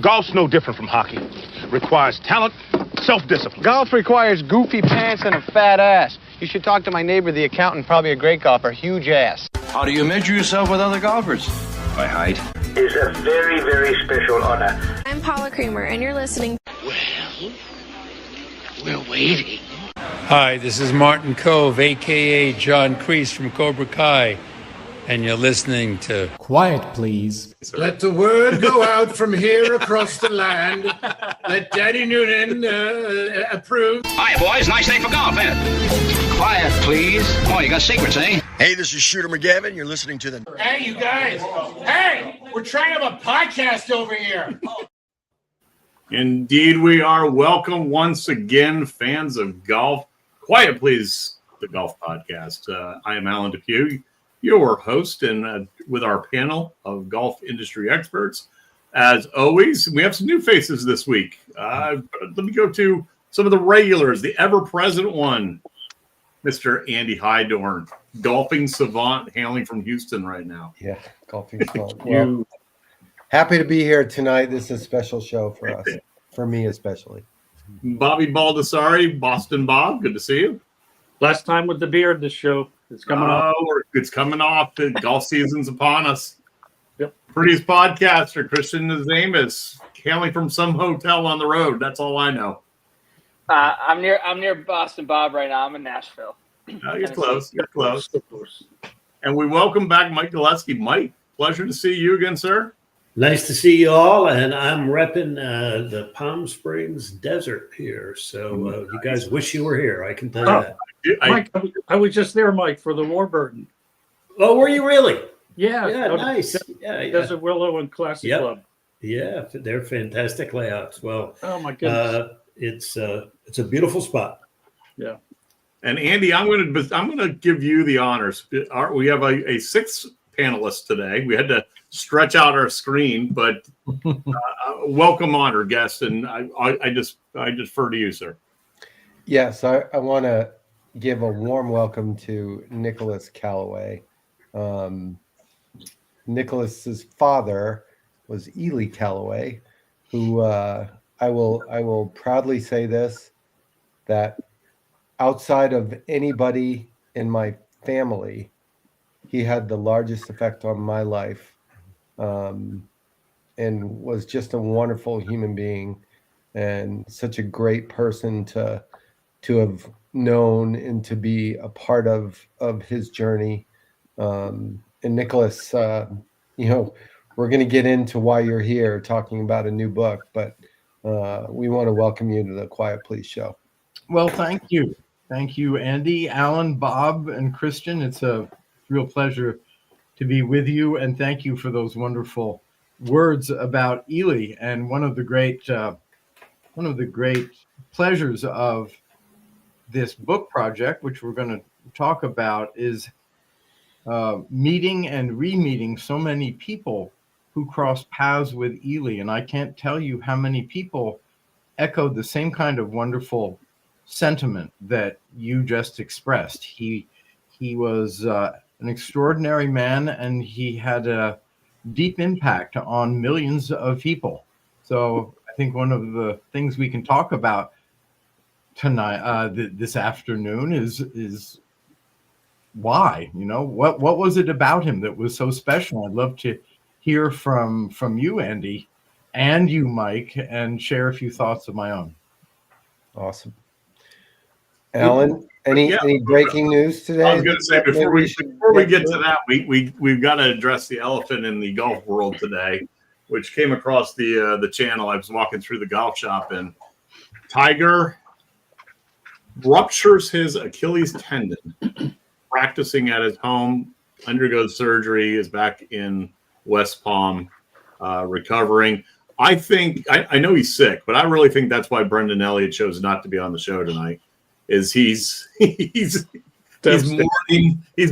Golf's no different from hockey. Requires talent, self-discipline. Golf requires goofy pants and a fat ass. You should talk to my neighbor, the accountant, probably a great golfer, huge ass. How do you measure yourself with other golfers? By height. It's a very, very special honor. I'm Paula Creamer, and you're listening. Well, we're waiting. Hi, this is Martin Cove, a.k.a. John Kreese from Cobra Kai, and you're listening to Quiet Please. Let the word go out from here across the land. Let Daddy Noonan approve. Hi, boys. Nice day for golf, ain't it? Quiet, please. Oh, you got secrets, eh? Hey, this is Shooter McGavin. You're listening to the... Hey, you guys. Hey, we're trying to have a podcast over here. Indeed, we are. Welcome once again, fans of golf. Quiet, please, the golf podcast. I am Alan Depew, your host, and with our panel of golf industry experts. As always, we have some new faces this week. Let me go to some of the regulars, the ever-present one, Mr. Andy Hydorn, golfing savant hailing from Houston right now. Yeah, golfing savant. Well, happy to be here tonight. This is a special show for us, for me especially. Bobby Baldessari, Boston Bob, good to see you. Last time with the beard, this show. It's coming off. It's coming off. The golf season's upon us. Yep. Prettiest podcaster, Christian Nazamus, hailing from some hotel on the road. That's all I know. I'm near Boston Bob right now. I'm in Nashville. You're close. You're close. And we welcome back Mike Gillespie. Mike, pleasure to see you again, sir. Nice to see you all, and I'm repping the Palm Springs desert here. So you guys wish you were here. I can tell you that. Mike, I was just there, Mike, for the Warburton. Oh, were you really? Yeah. Yeah, nice. Yeah. Desert Willow and Classic Club. Yeah, they're fantastic layouts. Well, oh my goodness, it's a beautiful spot. Yeah. And Andy, I'm gonna give you the honors. We have a sixth panelist today. We had to stretch out our screen, but welcome honored guest, and I defer to you, sir. Yes, I want to give a warm welcome to Nicholas Callaway. Nicholas's father was Ely Callaway, who I will proudly say this, that outside of anybody in my family, he had the largest effect on my life, and was just a wonderful human being and such a great person to have known and to be a part of his journey. And Nicholas, we're going to get into why you're here talking about a new book, but we want to welcome you to the Quiet Please show. Well, thank you. Thank you, Andy, Alan, Bob, and Christian. It's a real pleasure to be with you, and thank you for those wonderful words about Ely. And one of the great pleasures of this book project, which we're going to talk about, is meeting and re-meeting so many people who crossed paths with Ely. And I can't tell you how many people echoed the same kind of wonderful sentiment that you just expressed. He was an extraordinary man, and he had a deep impact on millions of people. So I think one of the things we can talk about tonight, this afternoon, is why. What was it about him that was so special? I'd love to hear from you, Andy, and you, Mike, and share a few thoughts of my own. Awesome. Alan, any breaking news today? I was going to say, before we get to that, we've got to address the elephant in the golf world today, which came across the channel. I was walking through the golf shop, and Tiger ruptures his Achilles tendon, practicing at his home, undergoes surgery, is back in West Palm, recovering. I think I know he's sick, but I really think that's why Brendan Elliott chose not to be on the show tonight. Is he's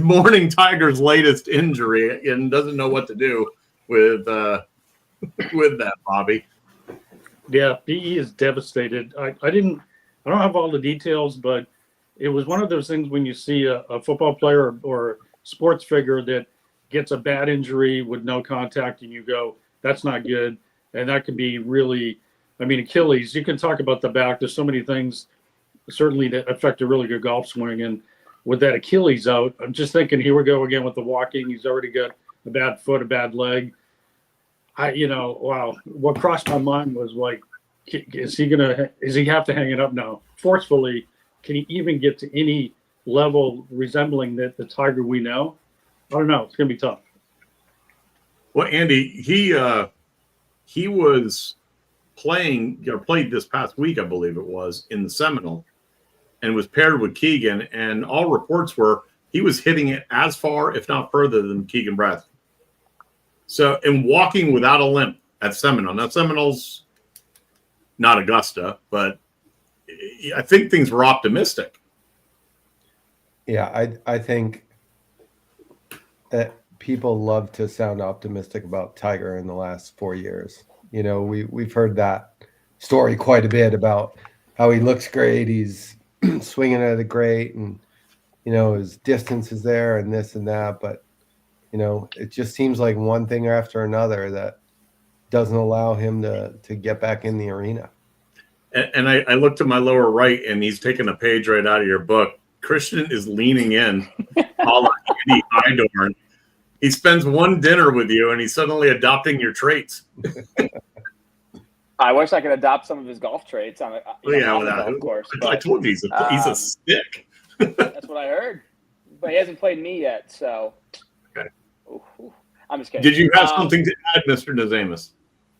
mourning Tiger's latest injury and doesn't know what to do with that, Bobby. Yeah, he is devastated. I don't have all the details, but it was one of those things when you see a football player or sports figure that gets a bad injury with no contact, and you go, "That's not good." and that could be really. I mean, Achilles. You can talk about the back. There's so many things certainly that affect a really good golf swing, and with that Achilles out, I'm just thinking, here we go again with the walking. He's already got a bad foot, a bad leg. Wow. What crossed my mind was like, does he have to hang it up now? Forcefully, can he even get to any level resembling the Tiger we know? I don't know. It's going to be tough. Well, Andy, he was played this past week, I believe it was, in the Seminole, and was paired with Keegan, and all reports were he was hitting it as far, if not further, than Keegan Bradley. So, and walking without a limp at Seminole. Now, Seminole's not Augusta, but I think things were optimistic. Yeah, I think that people love to sound optimistic about Tiger in the last 4 years. We've heard that story quite a bit about how he looks great, he's swinging at it great, and his distance is there and this and that, but it just seems like one thing after another that doesn't allow him to get back in the arena. And I looked to my lower right, and he's taking a page right out of your book. Christian is leaning in, all like Andy Idorn. He spends one dinner with you, and he's suddenly adopting your traits. I wish I could adopt some of his golf traits on the golf course. I told you he's a stick. That's what I heard, but he hasn't played me yet, so. Okay. Ooh, I'm just kidding. Did you have something to add, Mr. Nazamus?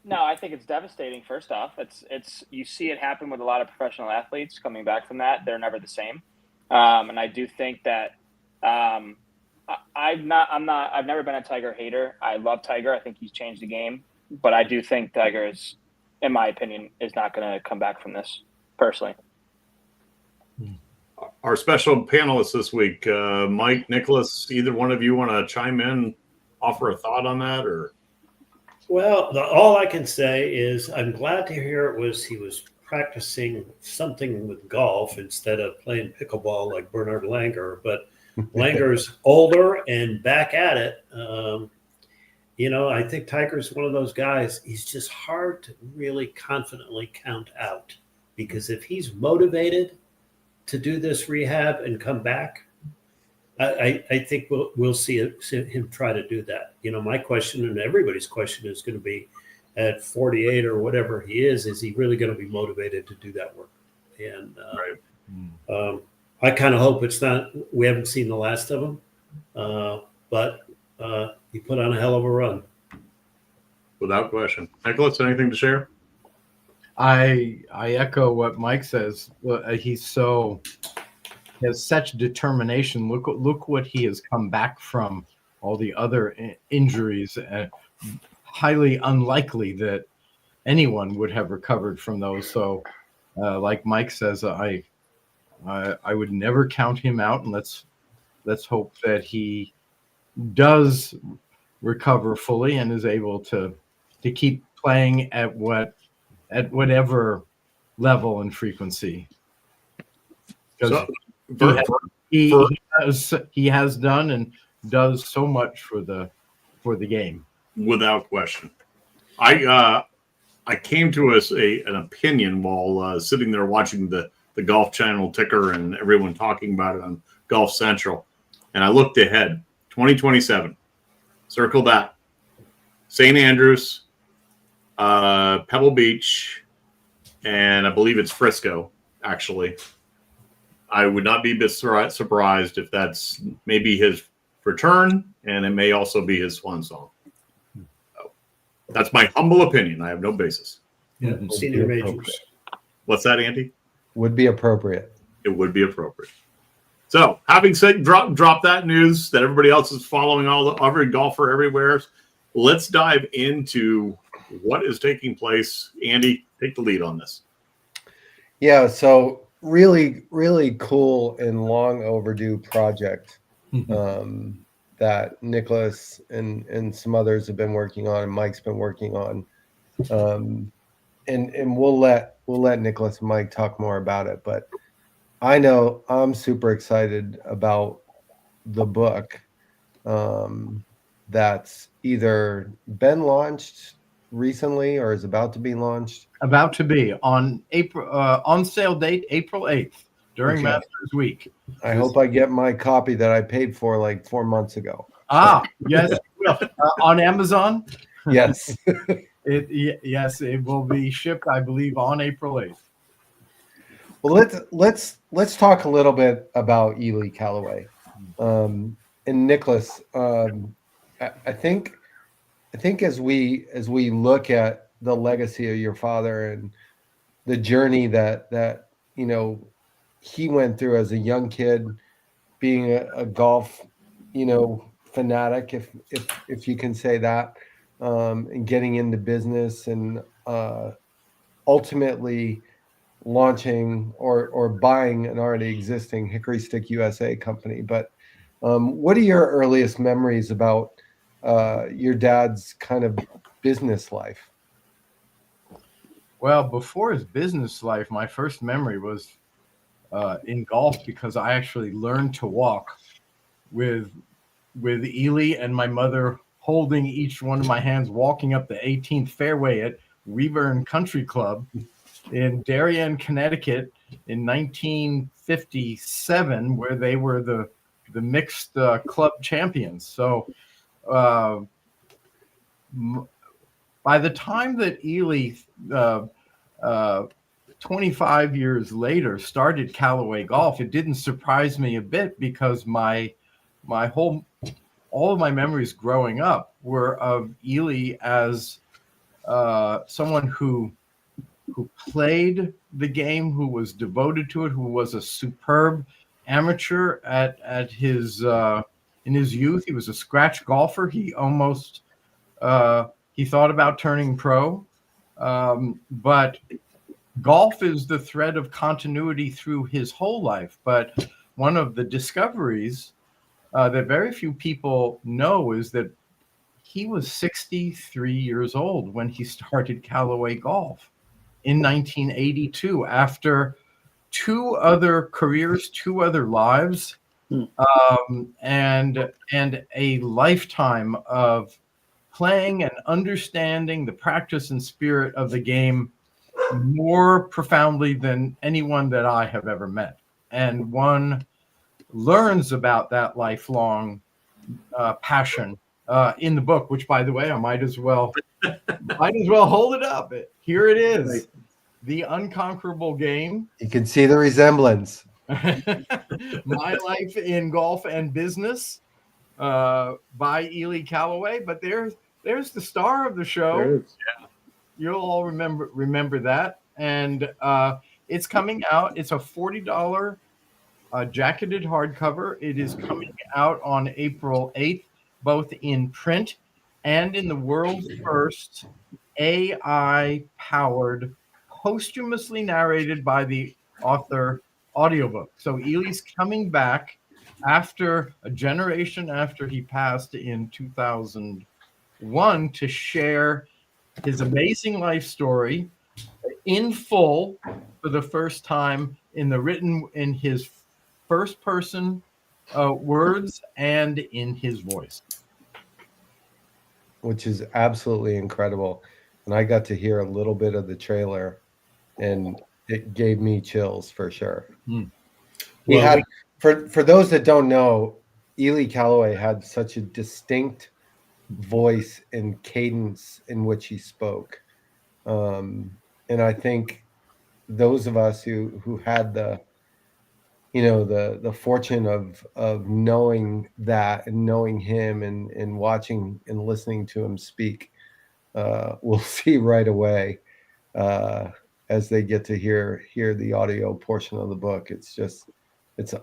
No, I think it's devastating. First off, it's you see it happen with a lot of professional athletes coming back from that. They're never the same, and I do think that I've never been a Tiger hater. I love Tiger. I think he's changed the game, but I do think Tiger is, in my opinion, is not going to come back from this personally. Our special panelists this week, Mike, Nicholas, either one of you want to chime in, offer a thought on that, or? Well, all I can say is I'm glad to hear he was practicing something with golf instead of playing pickleball like Bernard Langer. But Langer's older and back at it. I think Tiger's one of those guys. He's just hard to really confidently count out, because if he's motivated to do this rehab and come back, I think we'll see him try to do that. My question, and everybody's question, is going to be at 48 or whatever he is he really going to be motivated to do that work? And I kind of hope it's not. We haven't seen the last of him, but he put on a hell of a run. Without question. Nicholas, anything to share? I echo what Mike says. He has such determination. Look what he has come back from, all the other injuries. Highly unlikely that anyone would have recovered from those. So, like Mike says, I would never count him out, and let's hope that he does recover fully and is able to keep playing at whatever level and frequency. Because he has done and does so much for the game. Without question. I came to an opinion while sitting there watching the Golf Channel ticker and everyone talking about it on Golf Central, and I looked ahead. 2027. Circle that. St. Andrews, Pebble Beach, and I believe it's Frisco, actually. I would not be surprised if that's maybe his return, and it may also be his swan song. So, that's my humble opinion. I have no basis. Yeah, senior majors. What's that, Andy? Would be appropriate. It would be appropriate. So, having said drop that news that everybody else is following, every golfer everywhere, let's dive into what is taking place. Andy, take the lead on this. Yeah, so really, really cool and long overdue project that Nicholas and some others have been working on, and Mike's been working on. And we'll let Nicholas and Mike talk more about it, but I know I'm super excited about the book that's either been launched recently or is about to be launched? About to be on sale date April 8th during Okay. Masters Week. I hope I get my copy that I paid for like 4 months ago. Yes, it will. On Amazon. Yes. Yes, it will be shipped, I believe, on April 8th. Well, let's talk a little bit about Ely Callaway, and Nicholas. I think as we look at the legacy of your father and the journey that he went through as a young kid, being a golf fanatic, if you can say that, and getting into business and ultimately launching or buying an already existing Hickory Stick USA company. But what are your earliest memories about your dad's kind of business life? Well, before his business life, my first memory was in golf, because I actually learned to walk with Ely and my mother holding each one of my hands, walking up the 18th fairway at Weaver Country Club in Darien, Connecticut in 1957, where they were the mixed club champions. So by the time that Ely 25 years later started Callaway Golf, it didn't surprise me a bit, because all of my memories growing up were of Ely as someone who played the game, who was devoted to it, who was a superb amateur at his in his youth. He was a scratch golfer. He almost he thought about turning pro, but golf is the thread of continuity through his whole life. But one of the discoveries that very few people know is that he was 63 years old when he started Callaway Golf in 1982, after two other careers, two other lives, and a lifetime of playing and understanding the practice and spirit of the game more profoundly than anyone that I have ever met. And one learns about that lifelong passion in the book, which, by the way, I might as well hold it up. Here it is, The Unconquerable Game. You can see the resemblance. My Life in Golf and Business by Ely Callaway. But there's the star of the show. Yeah. You'll all remember that. And it's coming out. It's a $40 jacketed hardcover. It is coming out on April 8th, both in print and in the world's first AI-powered, posthumously narrated by the author audiobook. So Ely's coming back after a generation after he passed in 2001 to share his amazing life story in full for the first time in his first person words and in his voice, which is absolutely incredible. And I got to hear a little bit of the trailer, and it gave me chills for sure. He had, for those that don't know, Ely Callaway had such a distinct voice and cadence in which he spoke. And I think those of us who had the fortune of knowing that and knowing him and watching and listening to him speak, will see right away as they get to hear the audio portion of the book. It's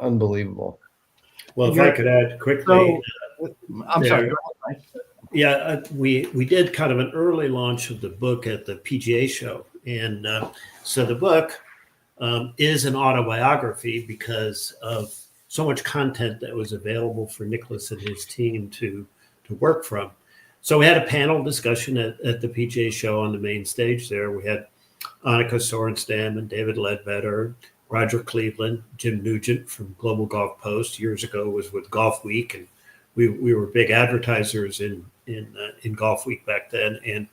unbelievable. Well, if I could add quickly. I'm sorry. Yeah, we did kind of an early launch of the book at the PGA show. And so the book is an autobiography because of so much content that was available for Nicholas and his team to work from. So we had a panel discussion at the PGA show on the main stage there. We had Annika Sorenstam and David Ledbetter, Roger Cleveland, Jim Nugent from Global Golf Post years ago was with Golf Week, and we were big advertisers in Golf Week back then.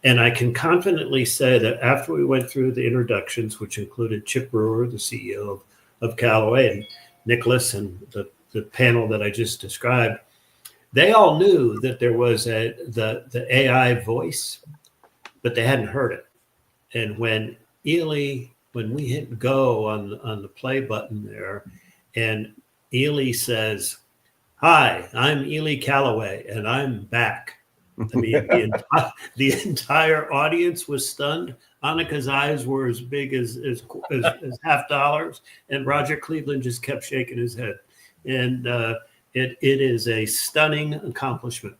And I can confidently say that after we went through the introductions, which included Chip Brewer, the CEO of Callaway, and Nicholas and the panel that I just described, they all knew that there was the AI voice, but they hadn't heard it. And when we hit go on the play button there, and Ely says, "Hi, I'm Ely Callaway, and I'm back." I mean, the entire audience was stunned. Annika's eyes were as big as $50, and Roger Cleveland just kept shaking his head. And it is a stunning accomplishment.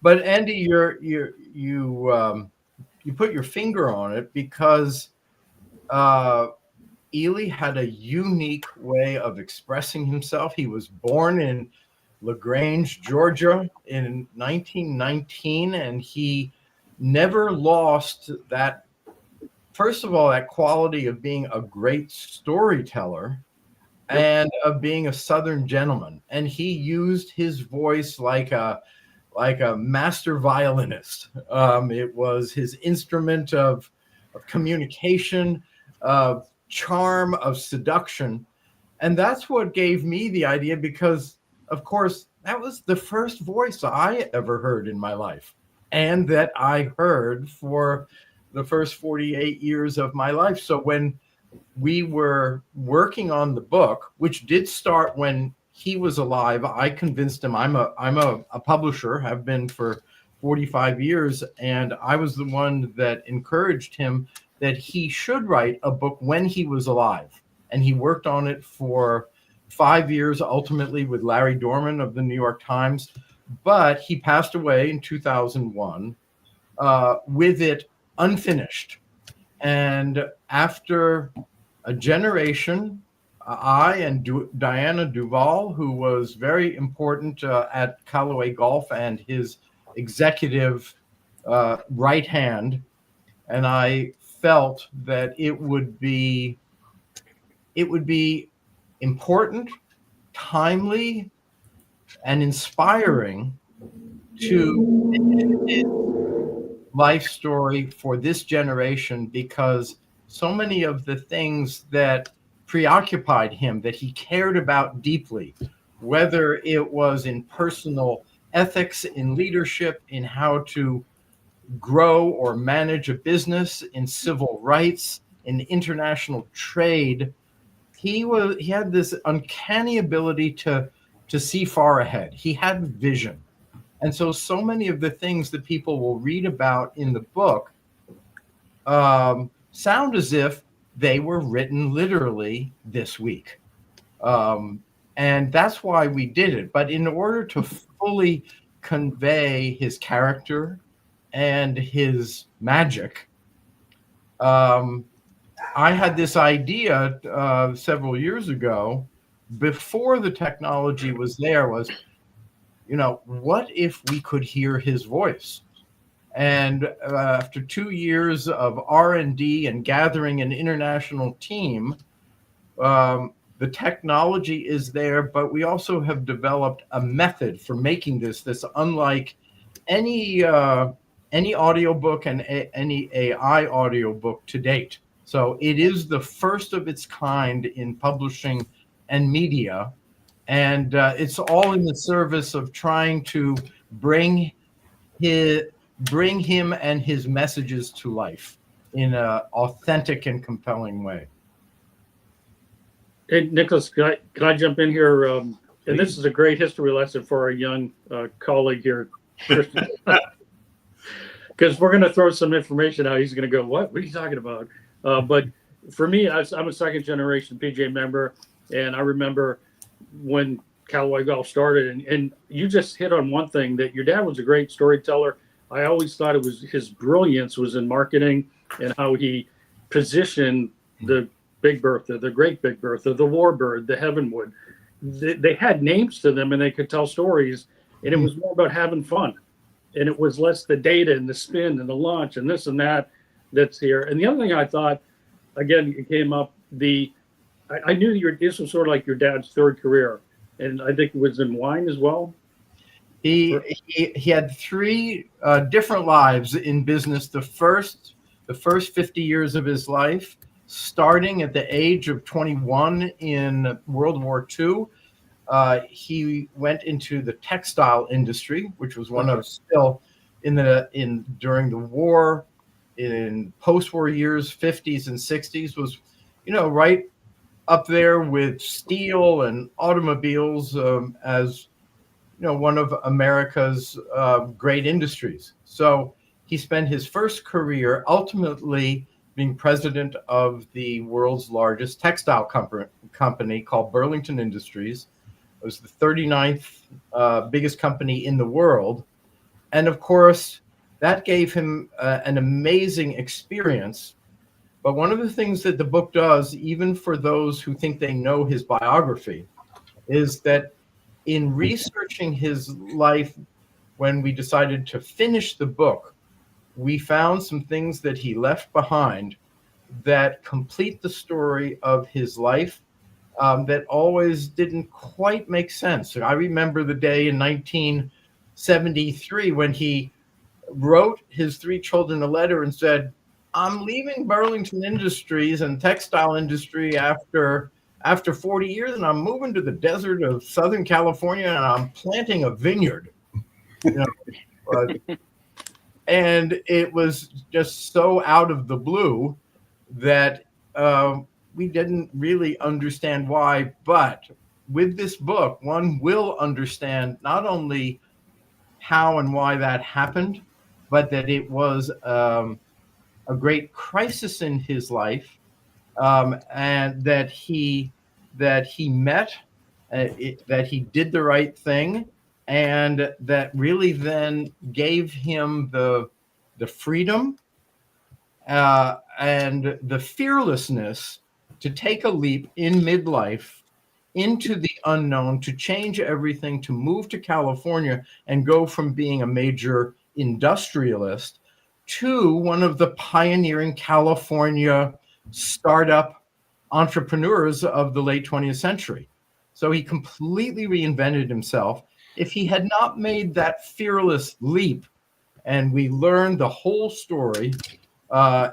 But Andy, you put your finger on it, because Ely had a unique way of expressing himself. He was born in LaGrange, Georgia in 1919, and he never lost that, first of all, that quality of being a great storyteller and of being a Southern gentleman. And he used his voice like a master violinist. It was his instrument of communication, of charm, of seduction. And that's what gave me the idea, because, of course, that was the first voice I ever heard in my life, and that I heard for the first 48 years of my life. So when we were working on the book, which did start when he was alive, I convinced him. I'm a publisher, have been for 45 years, and I was the one that encouraged him that he should write a book when he was alive. And he worked on it for 5 years, ultimately with Larry Dorman of the New York Times. But he passed away in 2001 with it unfinished. And after a generation, I and Diana Duvall, who was very important at Callaway Golf and his executive right hand, and I felt that it would be important, timely, and inspiring to his life story for this generation, because so many of the things that preoccupied him, that he cared about deeply, whether it was in personal ethics, in leadership, in how to grow or manage a business, in civil rights, in international trade, he had this uncanny ability to see far ahead. He had vision. And so many of the things that people will read about in the book sound as if they were written literally this week. And that's why we did it. But in order to fully convey his character and his magic, I had this idea several years ago, before the technology was there, was, what if we could hear his voice? And after 2 years of R&D and gathering an international team, the technology is there, but we also have developed a method for making this unlike any audiobook and any AI audiobook to date. So it is the first of its kind in publishing and media, and it's all in the service of trying to bring him and his messages to life in an authentic and compelling way. Hey, Nicholas, can I jump in here? And this is a great history lesson for our young colleague here, Christian. Because we're going to throw some information out. He's going to go, what are you talking about? But for me, I'm a second generation PGA member, and I remember when Callaway Golf started, and you just hit on one thing, that your dad was a great storyteller. I always thought it was his brilliance was in marketing and how he positioned the Big Bertha, the Great Big Bertha, the Warbird, the Heavenwood. They had names to them and they could tell stories, and it was more about having fun. And it was less the data and the spin and the launch and this and that that's here. And the other thing I thought, again, it came up, I knew this was sort of like your dad's third career, and I think it was in wine as well. He had three different lives in business. The first 50 years of his life, starting at the age of 21 in World War II, he went into the textile industry, which was one of still during the war, in post-war years, 50s and 60s, was, right up there with steel and automobiles, as one of America's great industries. So he spent his first career ultimately being president of the world's largest textile company called Burlington Industries. It was the 39th biggest company in the world. And of course, that gave him an amazing experience. But one of the things that the book does, even for those who think they know his biography, is that in researching his life, when we decided to finish the book, we found some things that he left behind that complete the story of his life, that always didn't quite make sense. I remember the day in 1973 when he wrote his three children a letter and said, "I'm leaving Burlington Industries and textile industry after 40 years, and I'm moving to the desert of Southern California, and I'm planting a vineyard." And it was just so out of the blue that we didn't really understand why. But with this book, one will understand not only how and why that happened, but that it was a great crisis in his life, and that he met, that he did the right thing, and that really then gave him the freedom and the fearlessness to take a leap in midlife into the unknown, to change everything, to move to California and go from being a major industrialist to one of the pioneering California startup entrepreneurs of the late 20th century. So he completely reinvented himself. If he had not made that fearless leap, and we learned the whole story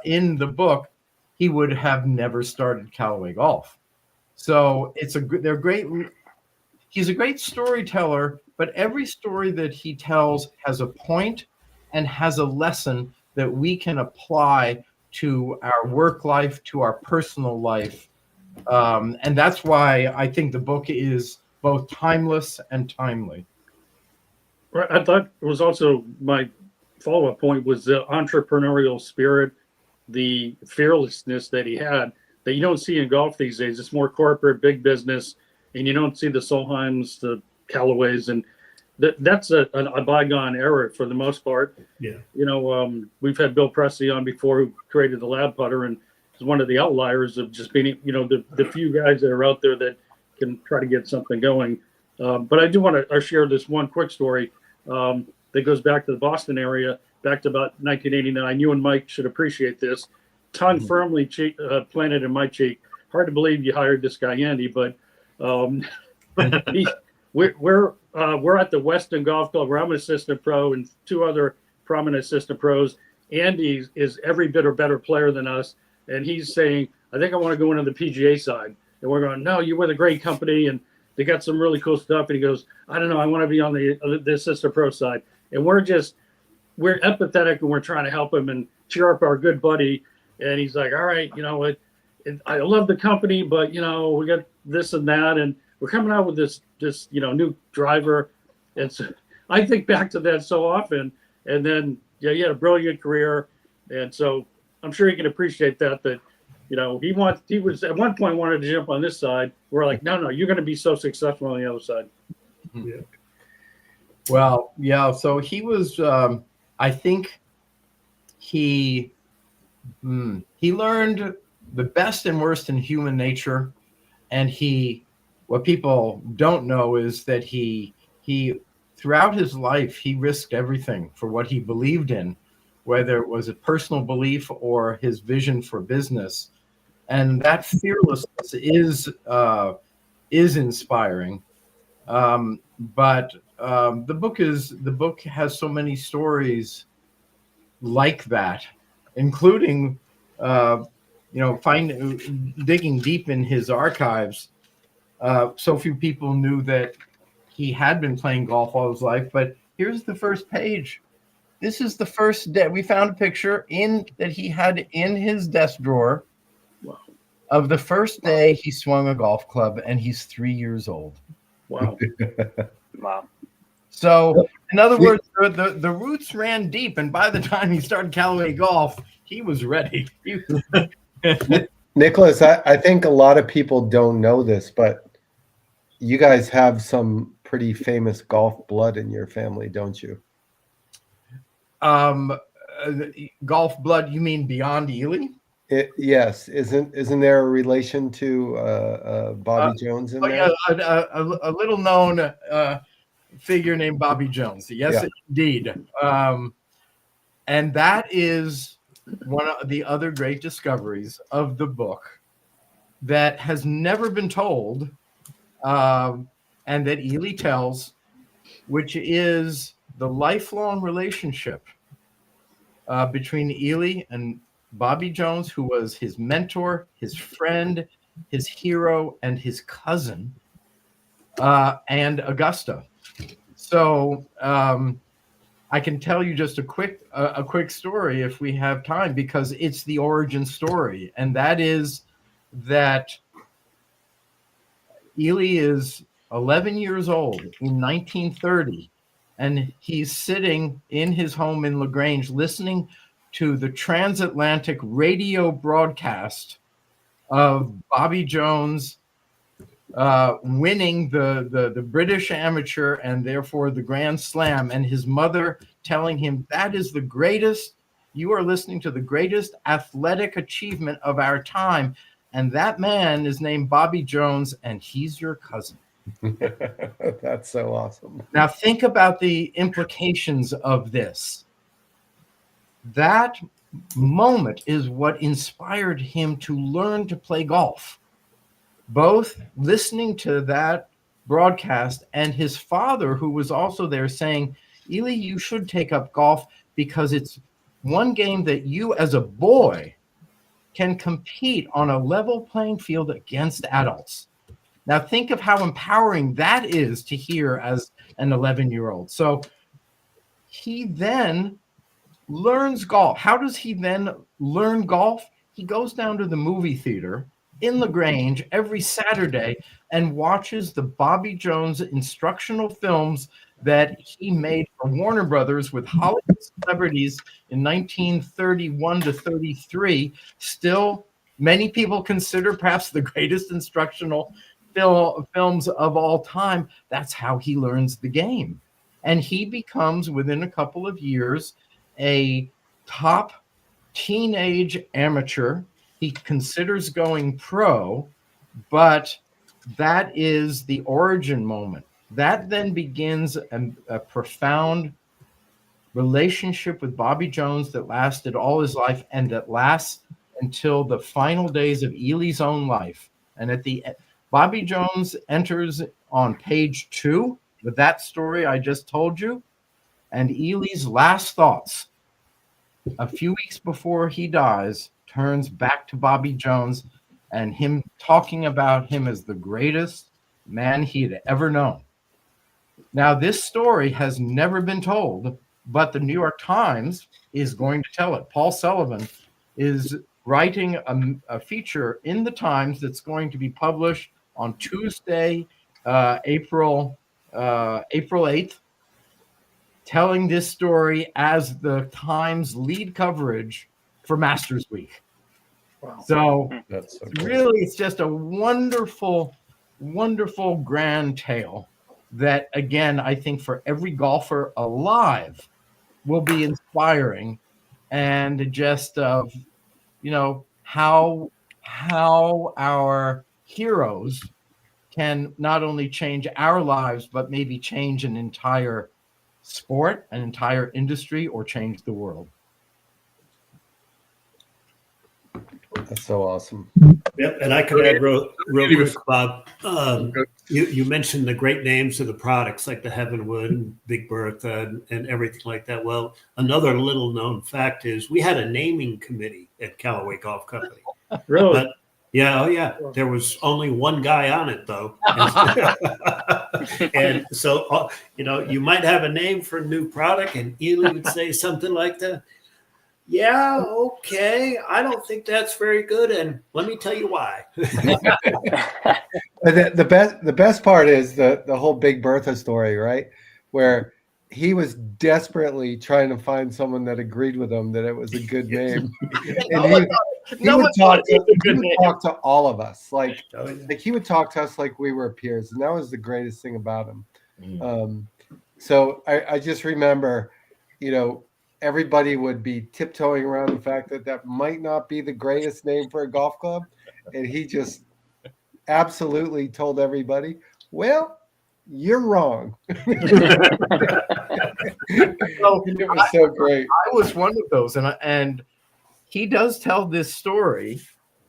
in the book, he would have never started Callaway Golf. So he's a great storyteller, but every story that he tells has a point and has a lesson that we can apply to our work life, to our personal life. And that's why I think the book is both timeless and timely. Right. I thought it was also my follow-up point was the entrepreneurial spirit, the fearlessness that he had that you don't see in golf these days. It's more corporate, big business, and you don't see the Solheims, the Callaways, and that's a bygone era for the most part. Yeah. We've had Bill Presley on before, who created the lab putter, and is one of the outliers of just being, the few guys that are out there that can try to get something going. But I do want to share this one quick story that goes back to the Boston area, back to about 1989. You and Mike should appreciate this. Tongue firmly planted in my cheek. Hard to believe you hired this guy, Andy, but we're at the Weston Golf Club where I'm an assistant pro and two other prominent assistant pros. Andy is every bit or better player than us, and he's saying, "I think I want to go into the PGA side." And we're going, "No, you're with a great company, and they got some really cool stuff." And he goes, "I don't know, I want to be on the assistant pro side." And we're empathetic, and we're trying to help him and cheer up our good buddy. And he's like, "All right, I love the company, but we got this and that, and we're coming out with this new driver." And so I think back to that so often. And then he had a brilliant career, and so I'm sure you can appreciate that he was at one point wanted to jump on this side. We're like, no, you're going to be so successful on the other side. Yeah. Well, yeah. So he was. I think he learned the best and worst in human nature, and what people don't know is that he throughout his life he risked everything for what he believed in, whether it was a personal belief or his vision for business, and that fearlessness is inspiring. But the book has so many stories like that, including digging deep in his archives. So few people knew that he had been playing golf all his life. But here's the first page. This is the first day. We found a picture that he had in his desk drawer of the first day he swung a golf club, and he's 3 years old. Wow. Wow. So, in other words, the roots ran deep, and by the time he started Callaway Golf, he was ready. Nicholas, I think a lot of people don't know this, but you guys have some pretty famous golf blood in your family, don't you? Golf blood, you mean beyond Ely? Yes. Isn't there a relation to Bobby Jones in there? Yeah, a little known figure named Bobby Jones. Yes, indeed. And that is one of the other great discoveries of the book that has never been told, and that Ely tells, which is the lifelong relationship between Ely and Bobby Jones, who was his mentor, his friend, his hero, and his cousin, and Augusta. So I can tell you just a quick story if we have time, because it's the origin story, and that is that Ely is 11 years old in 1930, and he's sitting in his home in LaGrange listening to the transatlantic radio broadcast of Bobby Jones winning the British Amateur and therefore the Grand Slam, and his mother telling him, that is the greatest, you are listening to the greatest athletic achievement of our time, and that man is named Bobby Jones, and he's your cousin. That's so awesome. Now think about the implications of this. That moment is what inspired him to learn to play golf. Both listening to that broadcast and his father, who was also there, saying, Ely, you should take up golf because it's one game that you as a boy can compete on a level playing field against adults. Now think of how empowering that is to hear as an 11-year-old. So he then learns golf. How does he then learn golf? He goes down to the movie theater in LaGrange every Saturday and watches the Bobby Jones instructional films that he made for Warner Brothers with Hollywood celebrities in 1931 to 33. Still, many people consider perhaps the greatest instructional films of all time. That's how he learns the game. And he becomes, within a couple of years, a top teenage amateur. He considers going pro, but that is the origin moment. That then begins a profound relationship with Bobby Jones that lasted all his life, and that lasts until the final days of Ely's own life. And at the Bobby Jones enters on page 2 with that story I just told you, and Ely's last thoughts a few weeks before he dies turns back to Bobby Jones and him talking about him as the greatest man he had ever known. Now, this story has never been told, but the New York Times is going to tell it. Paul Sullivan is writing a feature in the Times that's going to be published on Tuesday, April 8th, telling this story as the Times lead coverage for Masters Week. Wow. So that's so cool. Really, it's just a wonderful, wonderful grand tale that, again, I think for every golfer alive will be inspiring, and just how our heroes can not only change our lives, but maybe change an entire sport, an entire industry, or change the world. That's so awesome. Yep, and I could add real quick, Bob. You mentioned the great names of the products like the Heavenwood, Big Bertha, and everything like that. Well, another little known fact is we had a naming committee at Callaway Golf Company. Really? But, yeah, there was only one guy on it, though. And so, you might have a name for a new product, and Ely would say something like that. Yeah, okay. I don't think that's very good, and let me tell you why. The best part is the whole Big Bertha story, right? Where he was desperately trying to find someone that agreed with him that it was a good name, and he would talk to all of us like he would talk to us like we were peers, and that was the greatest thing about him. So I just remember, everybody would be tiptoeing around the fact that might not be the greatest name for a golf club, and he just absolutely told everybody, well, you're wrong. It was so great. I was one of those, and he does tell this story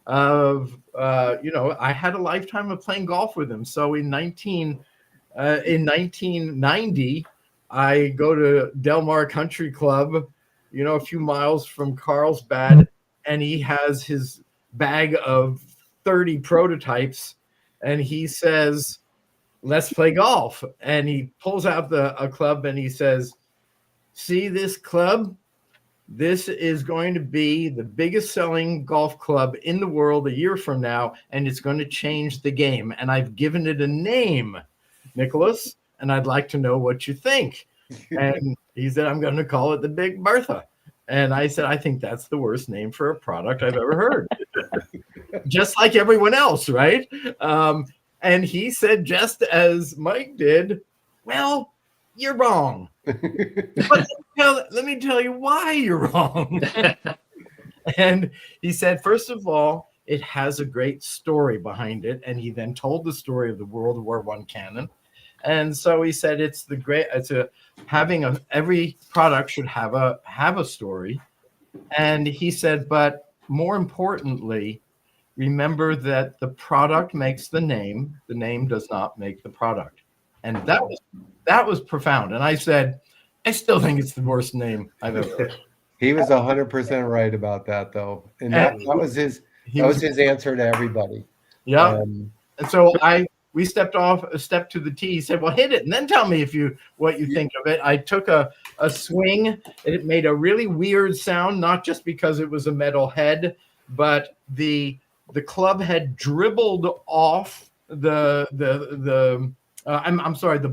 of I had a lifetime of playing golf with him. So in 1990, I go to Del Mar Country Club, a few miles from Carlsbad, and he has his bag of 30 prototypes, and he says, let's play golf. And he pulls out a club and he says, see this club? This is going to be the biggest selling golf club in the world a year from now, and it's going to change the game. And I've given it a name, Nicholas, and I'd like to know what you think. And he said, I'm going to call it the Big Bertha. And I said, I think that's the worst name for a product I've ever heard. Just like everyone else, right? And he said, just as Mike did, well, you're wrong. But let me tell you why you're wrong. And he said, first of all, it has a great story behind it. And he then told the story of the World War I cannon. And so he said, every product should have a story. And he said, but more importantly, remember that the product makes the name does not make the product. And that was profound. And I said, I still think it's the worst name I've ever heard. He was 100% right about that, though. And that was his answer to everybody. Yeah. And so we stepped off a step to the tee. He said, well, hit it and then tell me what you think of it. I took a swing, and it made a really weird sound, not just because it was a metal head, but the club had dribbled off the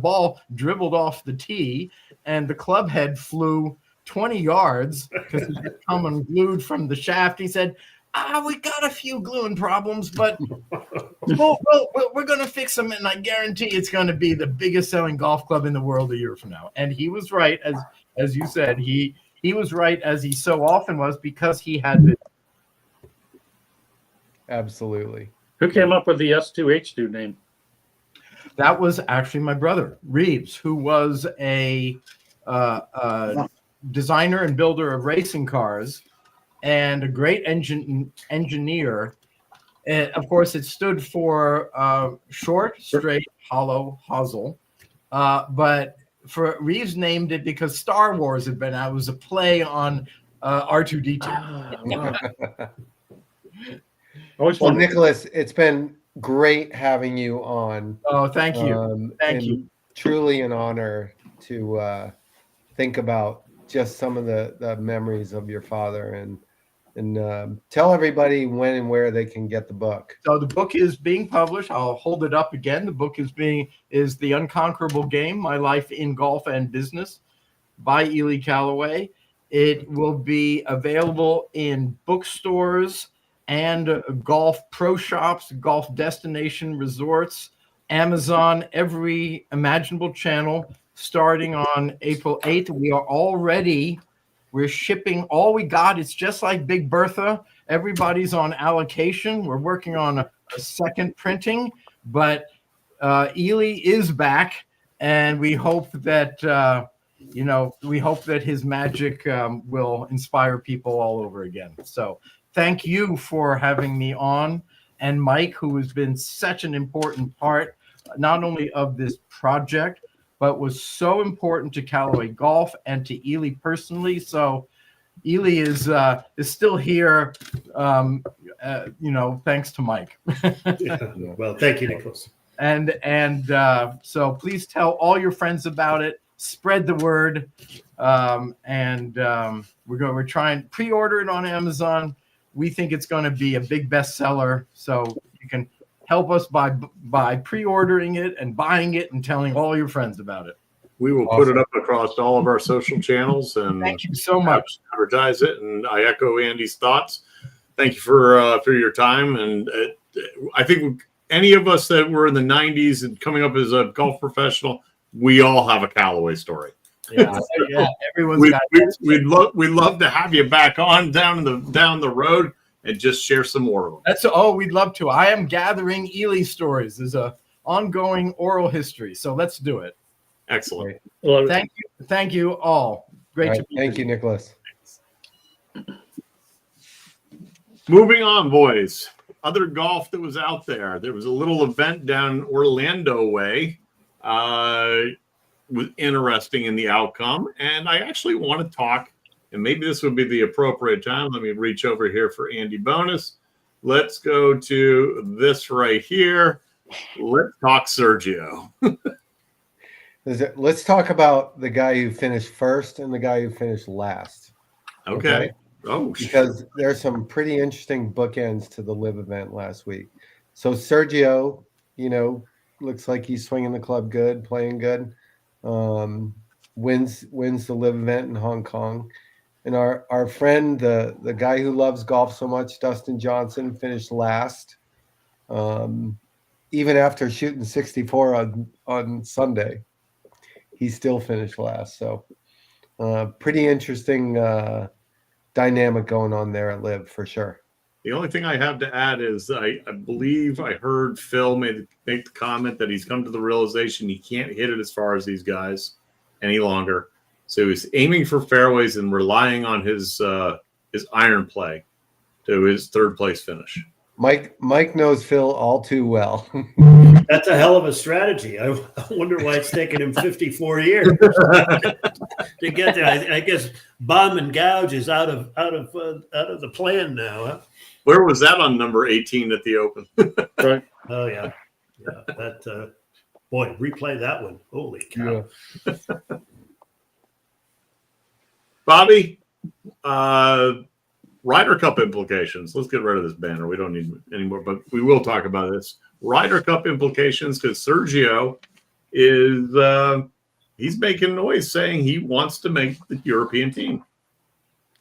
ball dribbled off the tee, and the club head flew 20 yards because it had come unglued from the shaft. He said, we got a few gluing problems, but we're going to fix them, and I guarantee it's going to be the biggest selling golf club in the world a year from now. And he was right, as you said. He was right, as he so often was, because he had this. Absolutely. Who came up with the S2H2 name? That was actually my brother, Reeves, who was a designer and builder of racing cars and a great engineer. And of course, it stood for short, straight, hollow, hosel. But Reeves named it because Star Wars had been out. It was a play on R2-D2. Well, Nicholas, it's been great having you on. Oh, thank you. Thank you. Truly an honor to think about just some of the memories of your father, and tell everybody when and where they can get the book. So the book is being published. I'll hold it up again. The book is The Unconquerable Game: My Life in Golf and Business by Ely Callaway. It will be available in bookstores and golf pro shops, golf destination resorts, Amazon, every imaginable channel, starting on April 8th. We're shipping all we got. It's just like Big Bertha. Everybody's on allocation. We're working on a second printing, but Ely is back, and we hope that his magic will inspire people all over again. So thank you for having me on, and Mike, who has been such an important part, not only of this project, but was so important to Callaway Golf and to Ely personally. So Ely is still here, thanks to Mike. Yeah. Well, thank you, Nicholas. And so please tell all your friends about it. Spread the word. We're trying pre-order it on Amazon. We think it's going to be a big bestseller. So you can help us by pre-ordering it and buying it and telling all your friends about it. We will put it up across all of our social channels and thank you so much. Advertise it, and I echo Andy's thoughts. Thank you for your time, and I think any of us that were in the '90s and coming up as a golf professional, we all have a Callaway story. Yeah, everyone's we'd love to have you back on down the road and just share some more of them. We'd love to. I am gathering Ely stories. There's a ongoing oral history, so let's do it. Excellent. Well, thank you all. Great to be Thank with you, Nicholas. Moving on, boys. Other golf that was out there. There was a little event down Orlando way. Was interesting in the outcome. And I actually want to talk, and maybe this would be the appropriate time. Let me reach over here for Andy Bonus. Let's go to this right here. Let's talk Sergio. Let's talk about the guy who finished first and the guy who finished last. Okay. Oh, because there's some pretty interesting bookends to the live event last week. So Sergio, looks like he's swinging the club good, playing good. Wins the live event in Hong Kong. And our friend, the guy who loves golf so much, Dustin Johnson, finished last. Even after shooting 64 on Sunday, he still finished last. So pretty interesting dynamic going on there at Live for sure. The only thing I have to add is I believe I heard Phil make the comment that he's come to the realization he can't hit it as far as these guys any longer. So he's aiming for fairways and relying on his iron play to his third place finish. Mike knows Phil all too well. That's a hell of a strategy. I wonder why it's taken him 54 years to get there. I guess bomb and gouge is out of the plan now. Huh? Where was that on number 18 at the Open? Right. Oh yeah. That boy, replay that one. Holy cow! Yeah. Bobby, Ryder Cup implications. Let's get rid of this banner. We don't need any more, but we will talk about this. Ryder Cup implications, because Sergio is he's making noise saying he wants to make the European team.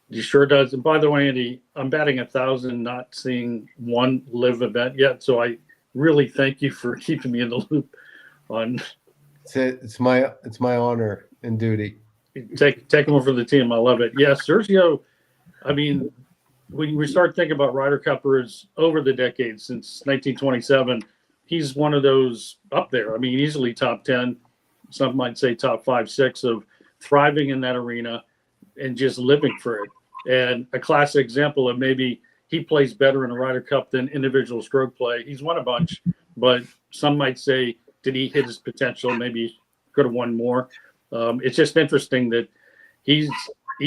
He sure does. And by the way, Andy, I'm batting 1,000, not seeing one live event yet. So I really thank you for keeping me in the loop on. It's my honor and duty. Take him over the team. I love it. Yeah, Sergio. I mean, when we start thinking about Ryder Cuppers over the decades since 1927, he's one of those up there. I mean, easily top 10. Some might say top 5, 6 of thriving in that arena and just living for it. And a classic example of maybe he plays better in a Ryder Cup than individual stroke play. He's won a bunch, but some might say, did he hit his potential? Maybe could have won more. It's just interesting that he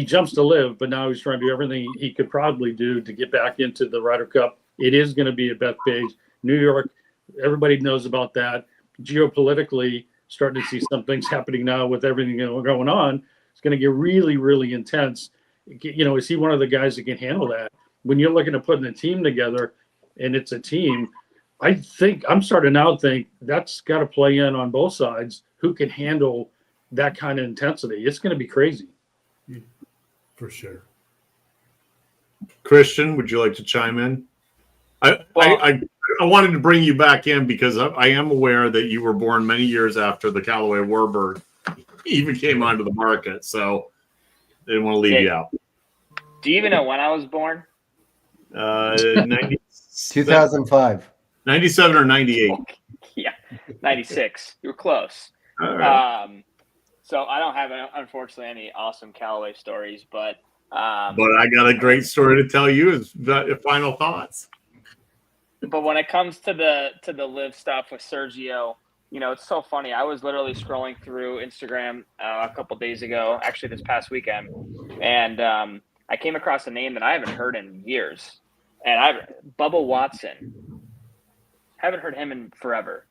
jumps to live, but now he's trying to do everything he could probably do to get back into the Ryder Cup. It is going to be at Bethpage, New York. Everybody knows about that. Geopolitically, starting to see some things happening now with everything going on. It's going to get really, really intense. Is he one of the guys that can handle that? When you're looking at putting a team together and it's a team, I think I'm starting now to think that's got to play in on both sides. Who can handle that kind of intensity? It's going to be crazy. For sure. Christian, would you like to chime in? I wanted to bring you back in because I am aware that you were born many years after the Callaway Warbird even came onto the market, so I didn't want to leave you out. Do you even know when I was born? 2005. 97 or 98? Yeah, 96. You were close. All right. So I don't have, unfortunately, any awesome Callaway stories, but I got a great story to tell you. Is final thoughts? But when it comes to the live stuff with Sergio, it's so funny. I was literally scrolling through Instagram a couple days ago, actually this past weekend, and I came across a name that I haven't heard in years, and Bubba Watson. Haven't heard him in forever.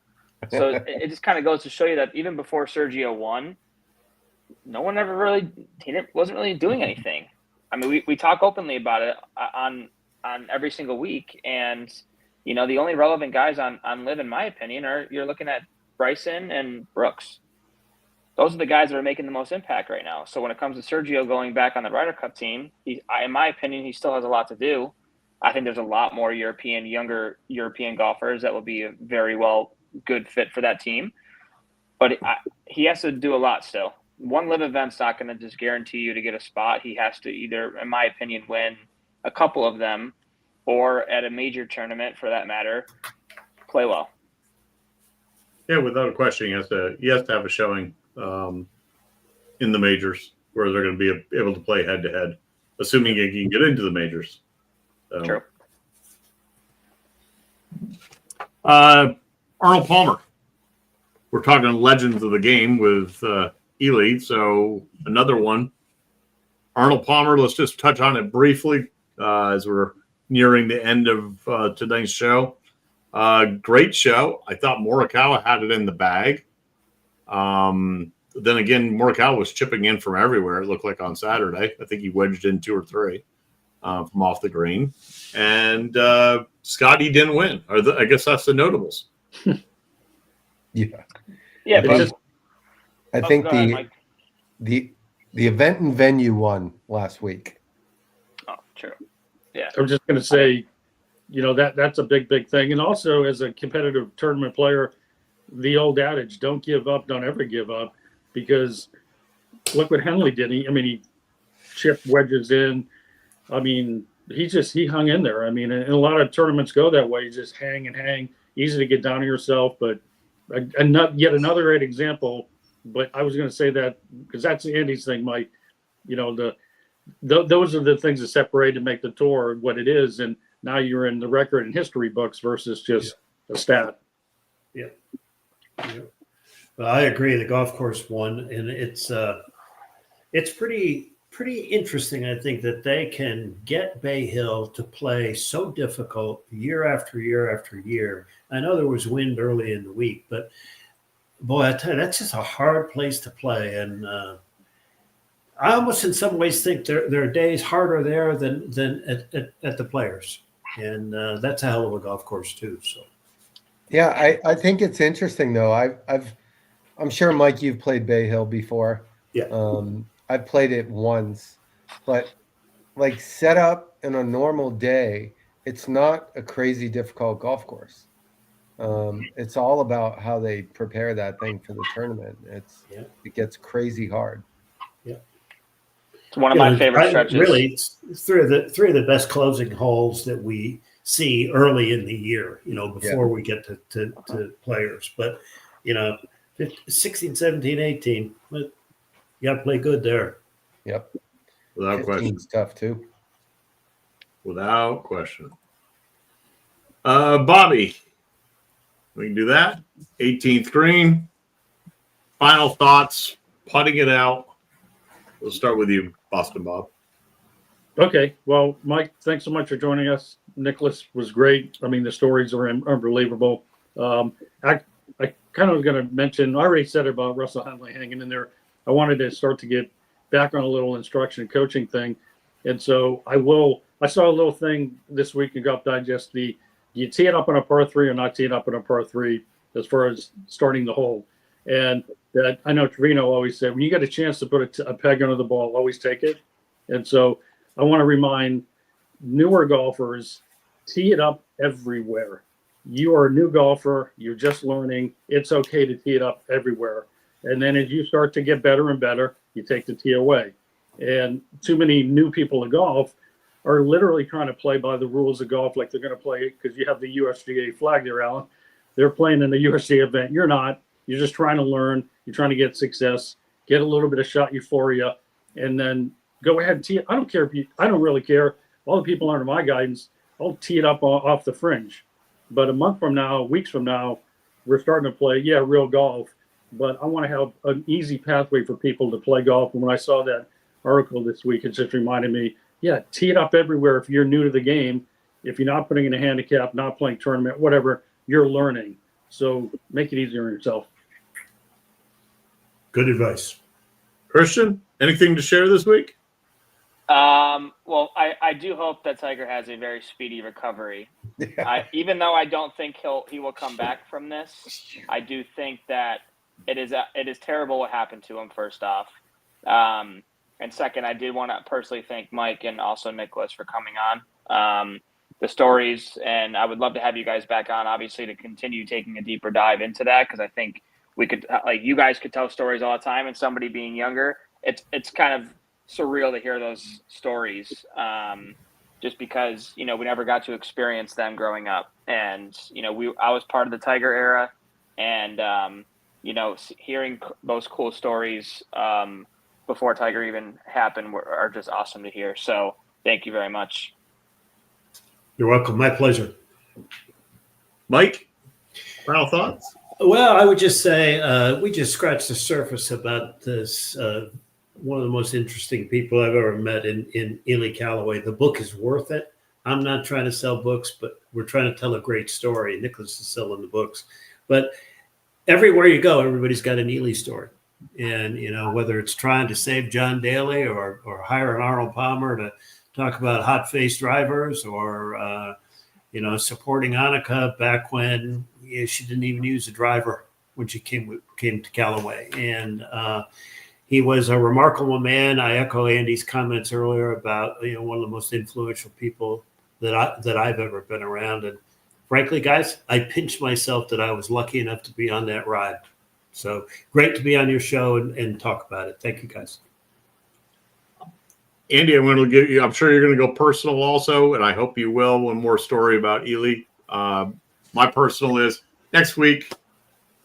So it just kind of goes to show you that even before Sergio won, no one ever wasn't really doing anything. I mean, we talk openly about it on every single week, and the only relevant guys on live, in my opinion, you're looking at Bryson and Brooks. Those are the guys that are making the most impact right now. So when it comes to Sergio going back on the Ryder Cup team, in my opinion, he still has a lot to do. I think there's a lot more younger European golfers that will be a very good fit for that team. But he has to do a lot still. One live event's not going to just guarantee you to get a spot. He has to either, in my opinion, win a couple of them, or at a major tournament, for that matter, play well. Yeah, without a question, he has to have a showing in the majors where they're going to be able to play head to head, assuming he can get into the majors. So. True. Arnold Palmer. We're talking legends of the game with Ely. So another one. Arnold Palmer, let's just touch on it briefly as we're nearing the end of tonight's show. Great show. I thought Morikawa had it in the bag. Then again, Morikawa was chipping in from everywhere, it looked like on Saturday. I think he wedged in 2 or 3 from off the green. And Scotty didn't win. I guess that's the notables. Yeah. Yeah, but I think ahead, the event and venue won last week. Oh, true. Yeah. I'm just going to say, that's a big thing. And also, as a competitive tournament player, the old adage, don't give up, don't ever give up, because look what Henley did. He chipped wedges in. I mean, he hung in there. I mean, and a lot of tournaments go that way. You just hang and hang. Easy to get down on yourself, but yet another great example. But I was going to say that because that's Andy's thing, Mike. Those are the things that separate and make the tour what it is, and now you're in the record and history books versus just a stat. Yeah. Well, I agree. The golf course won, and it's pretty interesting. I think that they can get Bay Hill to play so difficult year after year after year. I know there was wind early in the week, but boy, I tell you, that's just a hard place to play. And I almost, in some ways, think there are days harder there than at the Players, and that's a hell of a golf course too. So, yeah, I think it's interesting though. I'm sure, Mike, you've played Bay Hill before. Yeah. I've played it once, but like set up in a normal day, it's not a crazy difficult golf course. It's all about how they prepare that thing for the tournament. It gets crazy hard. Yeah, it's one of my favorite stretches. Really, it's three of the best closing holes that we see early in the year. Before we get to Players, but 16, 17, 18. But you got to play good there. Yep. Without question. Tough too. Without question. Bobby, we can do that. 18th green. Final thoughts. Putting it out. We'll start with you, Boston Bob. Okay. Well, Mike, thanks so much for joining us. Nicholas was great. I mean, the stories are unbelievable. I kind of was going to mention, I already said about Russell Henley hanging in there. I wanted to start to get back on a little instruction and coaching thing. And so I saw a little thing this week in Golf Digest, do you tee it up on a par 3 or not tee it up on a par 3 as far as starting the hole? And that I know Trevino always said, when you get a chance to put a peg under the ball, always take it. And so I want to remind newer golfers, tee it up everywhere. You are a new golfer. You're just learning. It's okay to tee it up everywhere. And then as you start to get better and better, you take the tee away. And too many new people to golf are literally trying to play by the rules of golf like they're going to play because you have the USGA flag there, Alan. They're playing in the USGA event. You're not. You're just trying to learn. You're trying to get success, get a little bit of shot euphoria, and then go ahead and tee it. I don't care I don't really care. All the people under my guidance, I'll tee it up off the fringe. But a month from now, weeks from now, we're starting to play, real golf. But I want to have an easy pathway for people to play golf. And when I saw that article this week, it just reminded me, tee it up everywhere if you're new to the game. If you're not putting in a handicap, not playing tournament, whatever, you're learning. So make it easier on yourself. Good advice. Christian, anything to share this week? Well, I do hope that Tiger has a very speedy recovery. Even though I don't think he will come back from this, I do think that it is terrible what happened to him, first off. And second, I did want to personally thank Mike and also Nicholas for coming on. The stories, and I would love to have you guys back on, obviously, to continue taking a deeper dive into that, because I think we could, you guys could tell stories all the time, and somebody being younger, it's kind of surreal to hear those stories, just because, we never got to experience them growing up. And, I was part of the Tiger era, and, hearing those cool stories before Tiger even happened are just awesome to hear. So thank you very much. You're welcome. My pleasure. Mike, final thoughts? Well, I would just say we just scratched the surface about this. One of the most interesting people I've ever met in Ely Callaway. The book is worth it. I'm not trying to sell books, but we're trying to tell a great story. Nicholas is selling the books. But everywhere you go, everybody's got an Ely story. And, whether it's trying to save John Daly or hire an Arnold Palmer to talk about hot-faced drivers or, supporting Annika back when she didn't even use a driver when she came to Callaway. And he was a remarkable man. I echo Andy's comments earlier about, one of the most influential people that I've ever been around. And frankly, guys, I pinched myself that I was lucky enough to be on that ride. So great to be on your show and talk about it. Thank you, guys. Andy, I'm going to give you, I'm sure you're going to go personal also, and I hope you will. One more story about Ely. My personal is next week,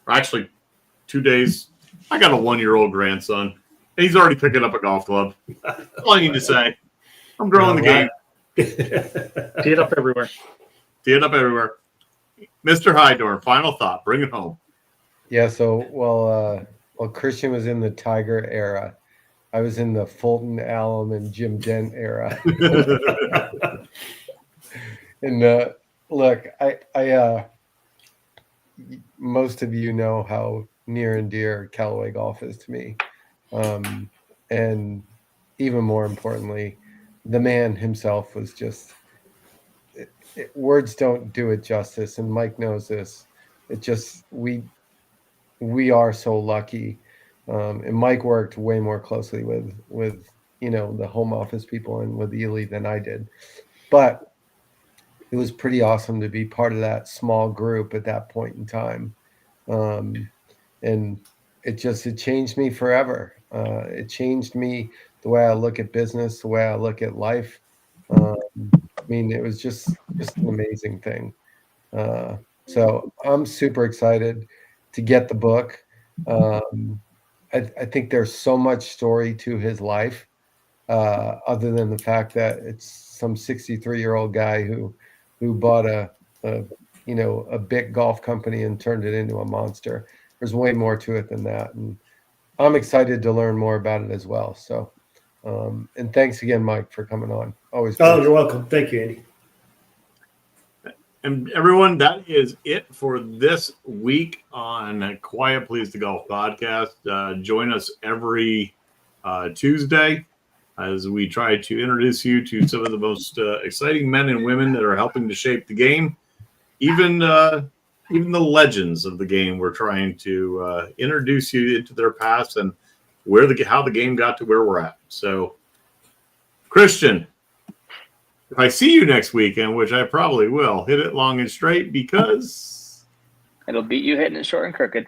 or actually 2 days, I got a 1-year-old grandson, and he's already picking up a golf club. That's all I need to say. I'm growing the game. Tee it up everywhere. Tee it up everywhere. Mr. Hydorn, final thought. Bring it home. Yeah, so while Christian was in the Tiger era, I was in the Fulton Allen and Jim Dent era. And look, I most of you know how near and dear Callaway golf is to me. And even more importantly, the man himself was just, words don't do it justice. And Mike knows this. It just, we are so lucky. And Mike worked way more closely with the home office people and with Ely than I did. But it was pretty awesome to be part of that small group at that point in time. And it changed me forever. It changed me the way I look at business, the way I look at life. It was just an amazing thing. So I'm super excited to get the book. I think there's so much story to his life, other than the fact that it's some 63-year-old guy who bought a big golf company and turned it into a monster. There's way more to it than that, and I'm excited to learn more about it as well. So, and thanks again, Mike, for coming on. Always. Oh, you're welcome. Thank you, Andy. And everyone, that is it for this week on Quiet Please the Golf podcast. Join us every Tuesday as we try to introduce you to some of the most exciting men and women that are helping to shape the game. Even the legends of the game, we're trying to introduce you into their past and how the game got to where we're at. So, Christian, if I see you next weekend, which I probably will, hit it long and straight because it'll beat you hitting it short and crooked.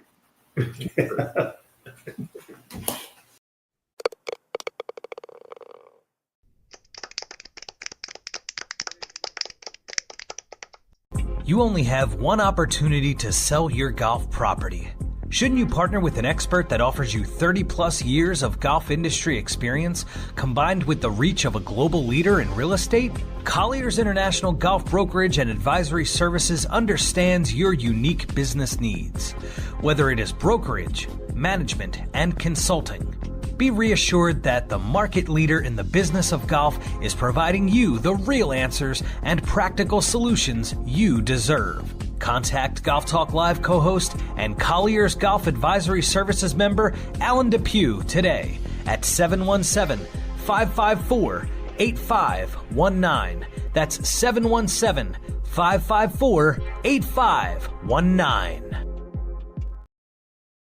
You only have one opportunity to sell your golf property. Shouldn't you partner with an expert that offers you 30-plus years of golf industry experience, combined with the reach of a global leader in real estate? Colliers International Golf Brokerage and Advisory Services understands your unique business needs. Whether it is brokerage, management, and consulting, be reassured that the market leader in the business of golf is providing you the real answers and practical solutions you deserve. Contact Golf Talk Live co-host and Colliers Golf Advisory Services member Alan Depew today at 717-554-8519. That's 717-554-8519.